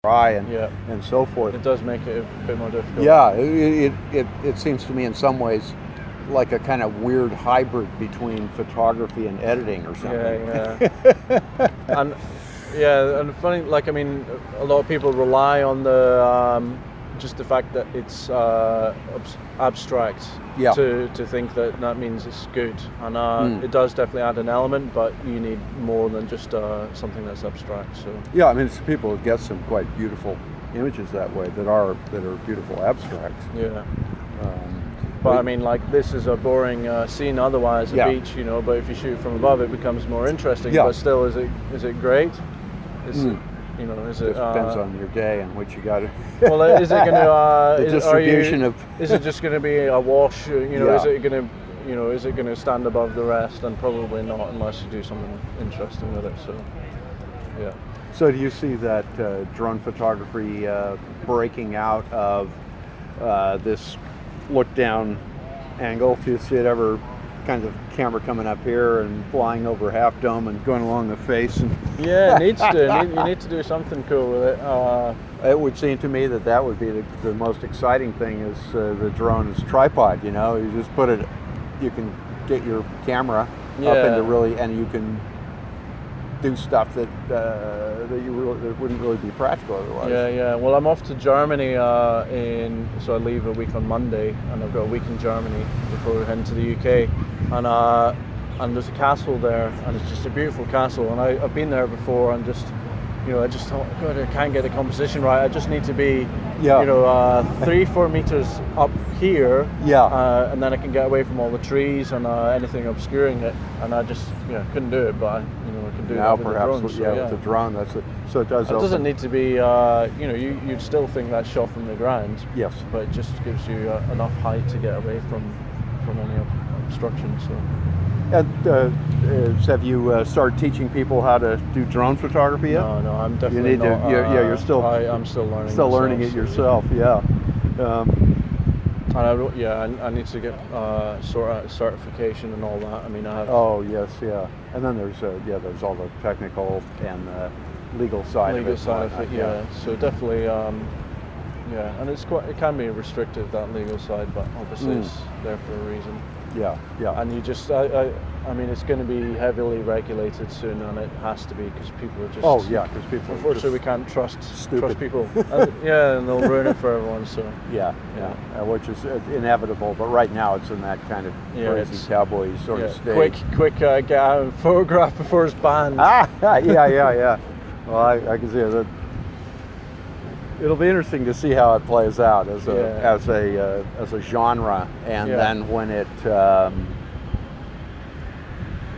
dry and so forth. It does make it a bit more difficult. Yeah, it seems to me in some ways like a kind of weird hybrid between photography and editing or something. And funny, like, I mean, a lot of people rely on the just the fact that it's abstract to think that means it's good, and it does definitely add an element, but you need more than just something that's abstract. So yeah, I mean, it's people get some quite beautiful images that way that are beautiful abstracts. Yeah. But I mean, like, this is a boring scene otherwise, a beach, you know. But if you shoot from above, it becomes more interesting. Yeah. But still, is it great? You know, is it? Depends on your day and what you got to. Well, is it going to? The distribution of. Is it just going to be a wash? You know, is it going to? You know, is it going to stand above the rest? And probably not, unless you do something interesting with it. So, yeah. So, do you see that drone photography breaking out of this look-down angle? Do you see it ever? Kind of camera coming up here and flying over Half Dome and going along the face. And yeah, it needs to. You need to do something cool with it. It would seem to me that would be the most exciting thing is the drone as tripod. You know, you just put it. You can get your camera up into really, and you can do stuff that wouldn't really be practical otherwise. Yeah. Well, I'm off to Germany so I leave a week on Monday, and I've got a week in Germany before we head into the UK, and there's a castle there, and it's just a beautiful castle, and I've been there before, and just, you know, I just thought, God, I can't get the composition right. I just need to be, you know, 3-4 meters up here, and then I can get away from all the trees and anything obscuring it, and I just couldn't do it, but I can do now it with perhaps the drone. with the drone, that's it. So it does. It doesn't need to be, you know, you'd still think that's shot from the ground. Yes. But it just gives you enough height to get away from any obstruction. So. And have you started teaching people how to do drone photography yet? No, I'm definitely not. You're still. I'm still learning. Still learning it yourself. Yeah. And I need to get sort out certification and all that. I mean, I have. Oh yes, yeah. And then there's all the technical and legal side of it. Yeah. So definitely, and it can be restrictive, that legal side, but obviously it's there for a reason. Yeah. And you just, I mean, it's going to be heavily regulated soon, and it has to be, because people are just. Oh yeah, because people. Unfortunately, we can't trust people. and they'll ruin it for everyone. So. Yeah. Which is inevitable, but right now it's in that kind of crazy cowboy sort of stage. Quick, get out and photograph before it's banned. Yeah. Well, I can see that. It'll be interesting to see how it plays out as a genre, and then when it, I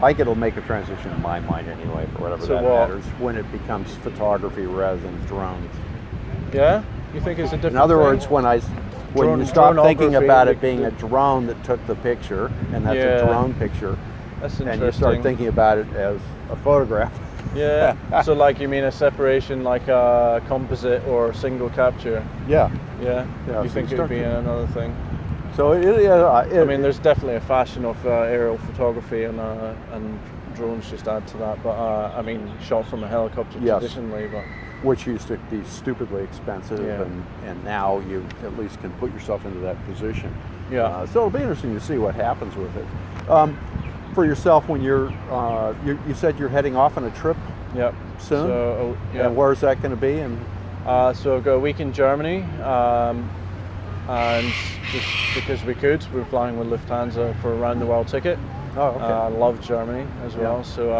think it'll make a transition in my mind anyway, for whatever matters, when it becomes photography rather than drones. Yeah, you think it's a different? In other words, when you stop thinking about it being a drone that took the picture, and that's a drone picture, that's and you start thinking about it as a photograph. Yeah. So, like, you mean a separation, like a composite or single capture? Yeah. You think it would be another thing? So I mean, there's definitely a fashion of aerial photography, and drones just add to that. But I mean, shot from a helicopter traditionally, but which used to be stupidly expensive, and now you at least can put yourself into that position. Yeah. So it'll be interesting to see what happens with it. For yourself, when you said you're heading off on a trip soon? So, and where's that going to be? And so I've got a week in Germany, and just because we could, we're flying with Lufthansa for a round the world ticket. Oh, okay. I love Germany as well. So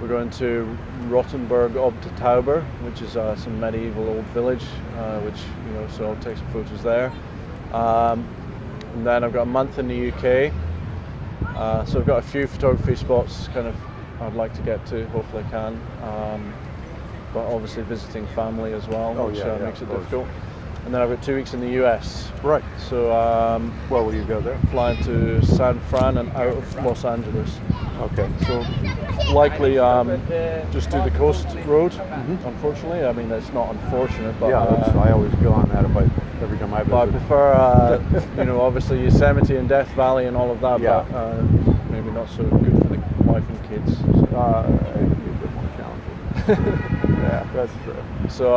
we're going to Rottenburg ob der Tauber, which is some medieval old village, so I'll take some photos there. And then I've got a month in the UK. So I've got a few photography spots kind of I'd like to get to, hopefully I can, but obviously visiting family as well, which makes it difficult. And then I've got 2 weeks in the US. Right. So where will you go there? Flying to San Fran and out of Los Angeles. Okay. So likely just do the coast road, unfortunately. I mean, it's not unfortunate, but I always go on that every time I visit. But I prefer, obviously Yosemite and Death Valley and all of that, but maybe not so good for the wife and kids. It'd be a bit more challenging. Yeah, that's true. So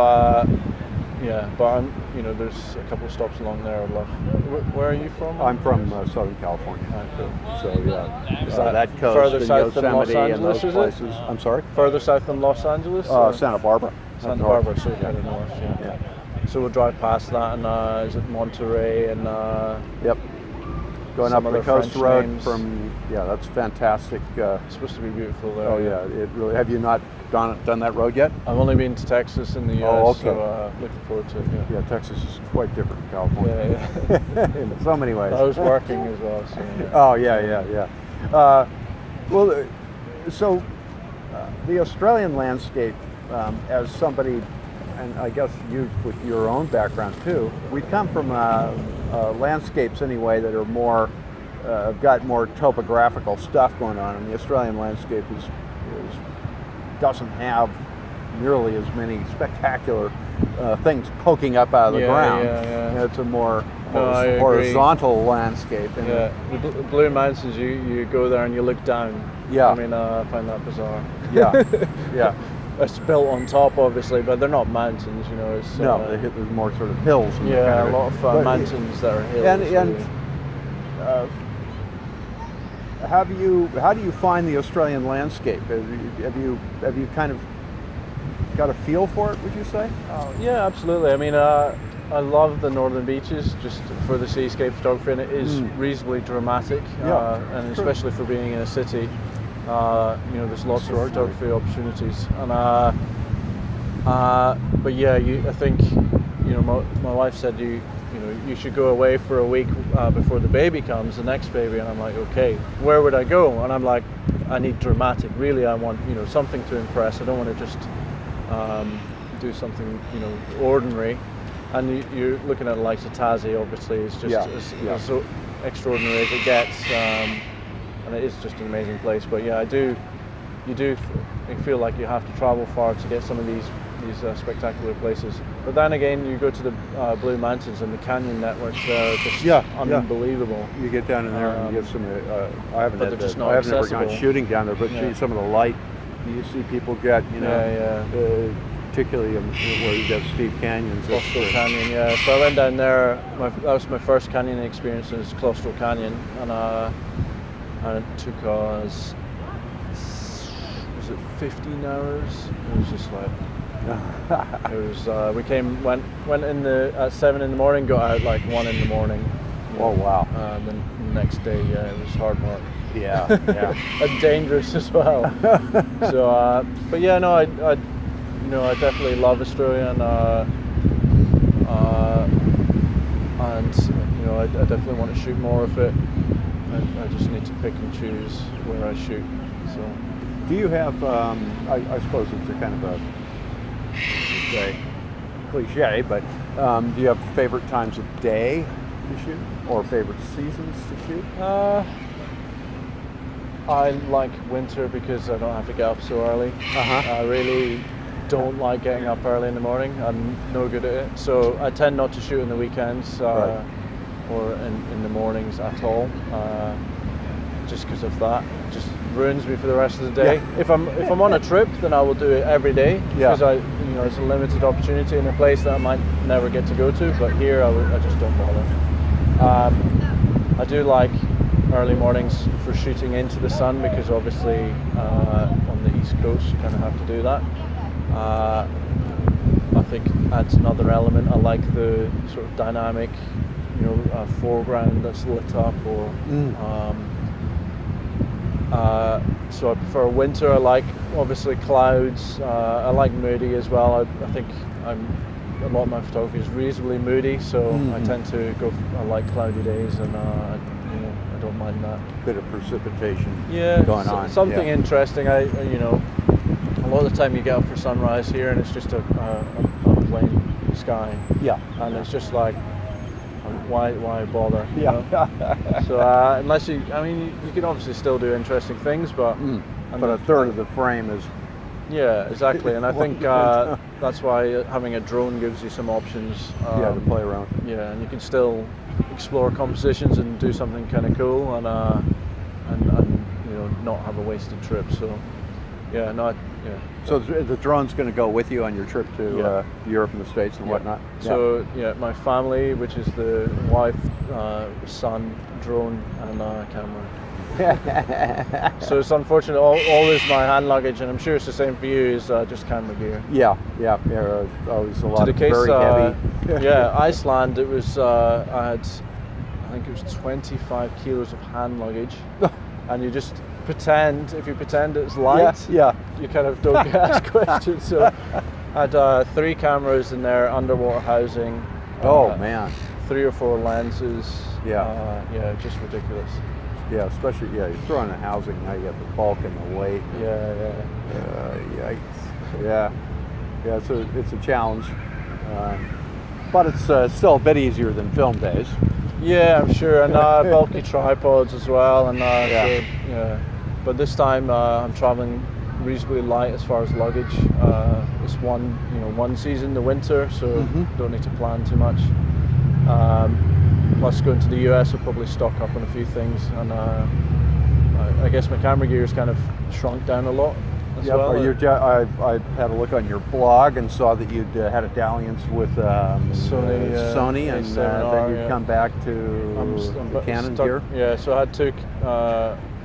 yeah, but there's a couple of stops along there I'd love. Where are you from? I'm from Southern California. Cool. So yeah, Is that coast, further the south than Los Yosemite and Angeles, those is it? places. I'm sorry? Further south than Los Angeles? Santa Barbara. Santa Barbara, so kind of north, yeah. So we'll drive past that, and is it Monterey and Yep. Going up some the other coast French road names. That's fantastic. It's supposed to be beautiful there. Oh yeah, it really. Have you not done that road yet? I've only been to Texas in the US, Oh, okay. so looking forward to it. Yeah. Yeah, Texas is quite different from California. Yeah. In so many ways. I was working as well. So, yeah. Oh yeah. So the Australian landscape, as somebody, and I guess you with your own background too, we come from landscapes anyway that are more, have got more topographical stuff going on, and the Australian landscape doesn't have nearly as many spectacular things poking up out of the ground. Yeah. It's a more I horizontal landscape. Yeah, the Blue Mountains, you go there and you look down. Yeah. I mean, I find that bizarre. Yeah. It's built on top, obviously, but they're not mountains, It's, there's more sort of hills. Yeah, a lot of mountains that are hills. How do you find the Australian landscape? Have you kind of got a feel for it, would you say? Yeah, absolutely. I mean, I love the northern beaches just for the seascape photography, and it is reasonably dramatic. And especially for being in a city, there's lots of photography opportunities. And but yeah, I think my wife said you should go away for a week before the baby comes, the next baby, and I'm like, okay, where would I go? And I'm like, I need dramatic. Really, I want something to impress. I don't want to just do something ordinary. And you're looking at the likes of Tassie, obviously, it's just as so extraordinary as it gets, and it is just an amazing place. But yeah, you do feel like you have to travel far to get some of these spectacular places. But then again, you go to the Blue Mountains and the canyon networks are just unbelievable. You get down in there and you get some. I haven't ever gone shooting down there, but some of the light you see people get, particularly where you get steep canyons. Claustral Canyon, yeah. So I went down there. That was my first canyon experience. It was Claustral Canyon, and it took us, was it 15 hours? It was just like. It was. We went in at 7 in the morning. Got out like 1 in the morning. Oh wow! Then the next day, it was hard work. Yeah. And dangerous as well. So, but yeah, no, I definitely love Australia, and I definitely want to shoot more of it. I just need to pick and choose where I shoot. So, do you have? I suppose it's a kind of a cliche, but do you have favorite times of day to shoot, or favorite seasons to shoot? I like winter because I don't have to get up so early. I really don't like getting up early in the morning. I'm no good at it. So I tend not to shoot in the weekends or in the mornings at all. Just because of that. It just ruins me for the rest of the day. Yeah. If I'm on a trip, then I will do it every day because it's a limited opportunity in a place that I might never get to go to. But here I just don't bother. I do like early mornings for shooting into the sun because obviously on the East Coast you kind of have to do that. I think adds another element. I like the sort of dynamic, foreground that's lit up, or so I prefer winter. I like obviously clouds. I like moody as well. I think a lot of my photography is reasonably moody, so I tend to go. I like cloudy days, and I don't mind that. Bit of precipitation going on. Something interesting. A lot of the time you get up for sunrise here and it's just a plain sky. Yeah. And it's just like, why bother? So unless you can obviously still do interesting things, but a third of the frame is. Yeah, exactly. And I think that's why having a drone gives you some options. To play around. Yeah, and you can still explore compositions and do something kind of cool, and not have a wasted trip. So, yeah, no, yeah. So the drone's going to go with you on your trip to Europe and the States and whatnot? So my family, which is the wife, son, drone, and camera. So it's unfortunate. All is my hand luggage, and I'm sure it's the same for you. Is just camera gear. Yeah. Always a lot of very heavy. Iceland. It was I think it was 25 kilos of hand luggage, and you just pretend. If you pretend it's light, you kind of don't get asked questions. So I had 3 cameras in there, underwater housing. Oh man. 3 or 4 lenses. Just ridiculous. Yeah, especially you throw in the housing, now you have the bulk and the weight. Yikes. Yeah, it's a challenge, but it's still a bit easier than film days. Yeah, I'm sure, and bulky tripods as well, and But this time I'm traveling reasonably light as far as luggage. It's one season, the winter, so don't need to plan too much. Plus going to the US, I'll probably stock up on a few things, and I guess my camera gear has kind of shrunk down a lot as well. I had a look on your blog and saw that you'd had a dalliance with Sony, and then you'd come back to the Canon gear. Yeah, so I had 2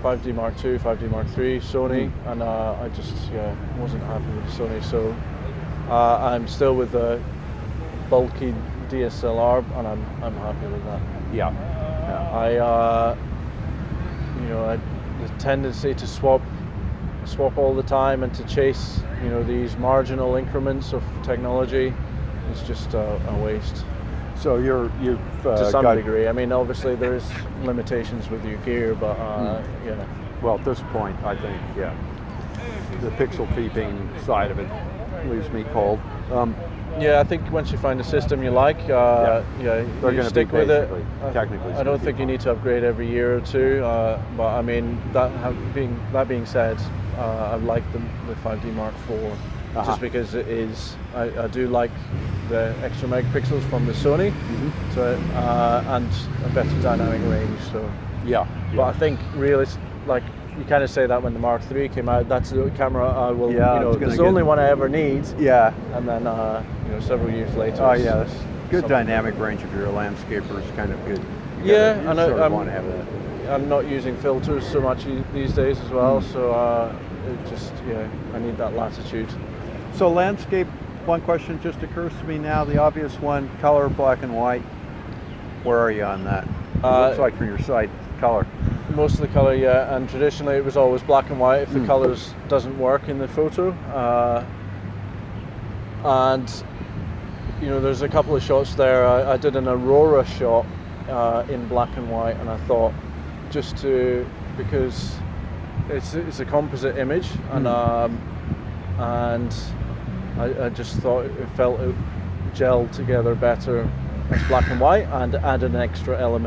5D Mark II, 5D Mark III, Sony, and I just wasn't happy with the Sony, so I'm still with the bulky DSLR, and I'm happy with that. I the tendency to swap all the time and to chase these marginal increments of technology is just a waste. So you've to some degree. I mean, obviously there is limitations with your gear, but Well, at this point, I think the pixel peeping side of it leaves me cold. I think once you find a system you like, you stick with it. Technically, I don't think you need to upgrade every year or 2. But I mean, that being said, I like the 5D Mark IV just because it is. I do like the extra megapixels from the Sony, so and a better dynamic range. So but I think really, like you kind of say that when the Mark III came out, that's the camera I will. It's the only one I ever need. And then several years later. That's good dynamic range if you're a landscaper is kind of good. And I want to have that. I'm not using filters so much these days as well, so it just I need that latitude. So landscape, one question just occurs to me now, the obvious one, color, black and white. Where are you on that? It looks like from your site, color. Most of the color, and traditionally it was always black and white if the colors doesn't work in the photo. And there's a couple of shots there. I did an aurora shot in black and white, and I thought because it's a composite image, and I just thought it gelled together better as black and white, and added an extra element